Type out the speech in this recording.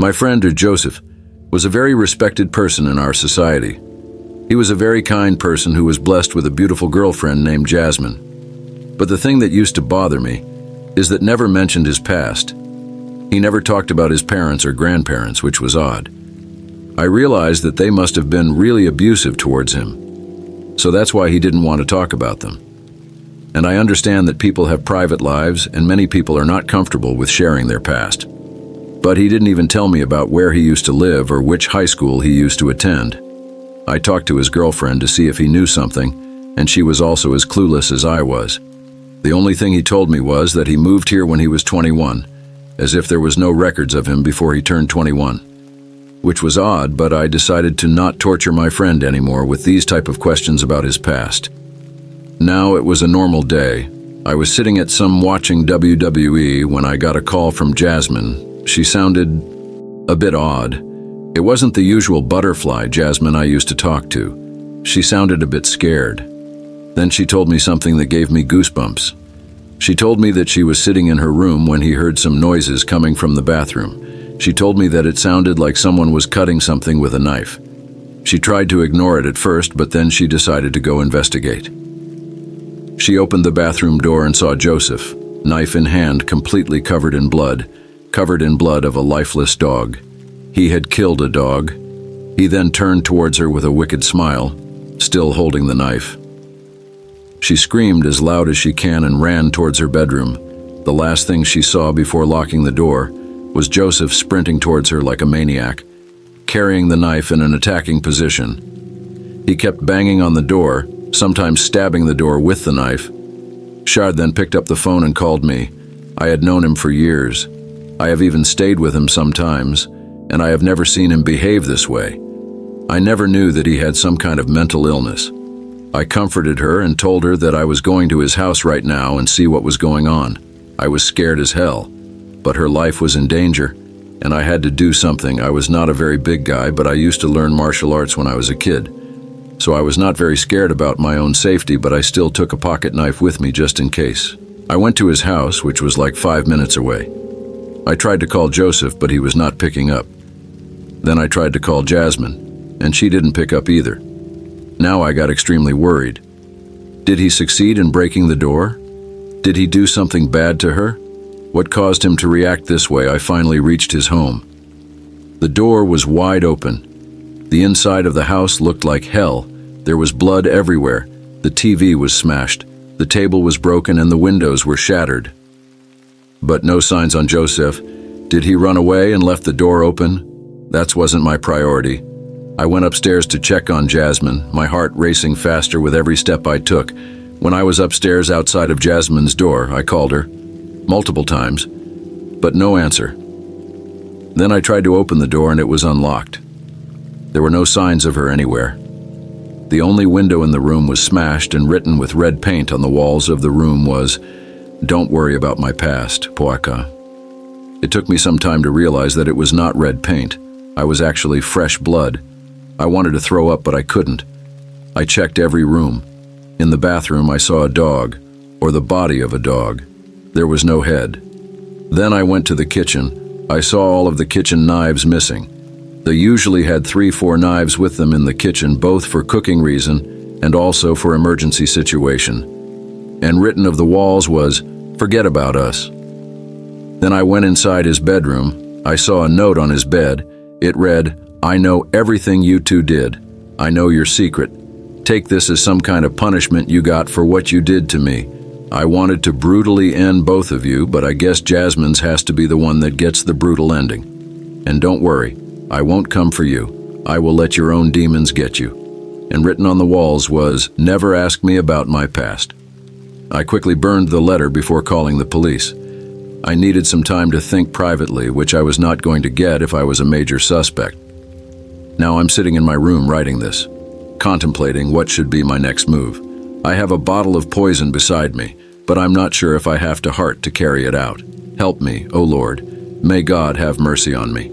My friend, Joseph, was a very respected person in our society. He was a very kind person who was blessed with a beautiful girlfriend named Jasmine. But the thing that used to bother me is that never mentioned his past. He never talked about his parents or grandparents, which was odd. I realized that they must have been really abusive towards him. So that's why he didn't want to talk about them. And I understand that people have private lives and many people are not comfortable with sharing their past. But he didn't even tell me about where he used to live or which high school he used to attend. I talked to his girlfriend to see if he knew something, and she was also as clueless as I was. The only thing he told me was that he moved here when he was 21, as if there was no records of him before he turned 21. Which was odd, but I decided to not torture my friend anymore with these type of questions about his past. Now it was a normal day. I was sitting at some watching WWE when I got a call from Jasmine. She sounded a bit odd. It wasn't the usual butterfly Jasmine I used to talk to. She sounded a bit scared. Then she told me something that gave me goosebumps. She told me that she was sitting in her room when he heard some noises coming from the bathroom. She told me that it sounded like someone was cutting something with a knife. She tried to ignore it at first, but then she decided to go investigate. She opened the bathroom door and saw Joseph, knife in hand, completely covered in blood of a lifeless dog. He had killed a dog. He then turned towards her with a wicked smile, still holding the knife. She screamed as loud as she can and ran towards her bedroom. The last thing she saw before locking the door was Joseph sprinting towards her like a maniac, carrying the knife in an attacking position. He kept banging on the door, sometimes stabbing the door with the knife. Shard then picked up the phone and called me. I had known him for years. I have even stayed with him sometimes, and I have never seen him behave this way. I never knew that he had some kind of mental illness. I comforted her and told her that I was going to his house right now and see what was going on. I was scared as hell, but her life was in danger, and I had to do something. I was not a very big guy, but I used to learn martial arts when I was a kid. So I was not very scared about my own safety, but I still took a pocket knife with me just in case. I went to his house, which was like 5 minutes away. I tried to call Joseph, but he was not picking up. Then I tried to call Jasmine, and she didn't pick up either. Now I got extremely worried. Did he succeed in breaking the door? Did he do something bad to her? What caused him to react this way? I finally reached his home. The door was wide open. The inside of the house looked like hell. There was blood everywhere. The TV was smashed. The table was broken and the windows were shattered. But no signs on Joseph. Did he run away and left the door open? That wasn't my priority. I went upstairs to check on Jasmine, my heart racing faster with every step I took. When I was upstairs outside of Jasmine's door, I called her multiple times, but no answer. Then I tried to open the door and it was unlocked. There were no signs of her anywhere. The only window in the room was smashed, and written with red paint on the walls of the room was, "Don't worry about my past, Poaka." It took me some time to realize that it was not red paint. I was actually fresh blood. I wanted to throw up, but I couldn't. I checked every room. In the bathroom, I saw a dog, or the body of a dog. There was no head. Then I went to the kitchen. I saw all of the kitchen knives missing. They usually had 3-4 knives with them in the kitchen, both for cooking reason and also for emergency situation. And written of the walls was, "Forget about us." Then I went inside his bedroom. I saw a note on his bed. It read, "I know everything you two did. I know your secret. Take this as some kind of punishment you got for what you did to me. I wanted to brutally end both of you, but I guess Jasmine's has to be the one that gets the brutal ending. And don't worry, I won't come for you. I will let your own demons get you." And written on the walls was, "Never ask me about my past." I quickly burned the letter before calling the police. I needed some time to think privately, which I was not going to get if I was a major suspect. Now I'm sitting in my room writing this, contemplating what should be my next move. I have a bottle of poison beside me, but I'm not sure if I have the heart to carry it out. Help me, O Lord. May God have mercy on me.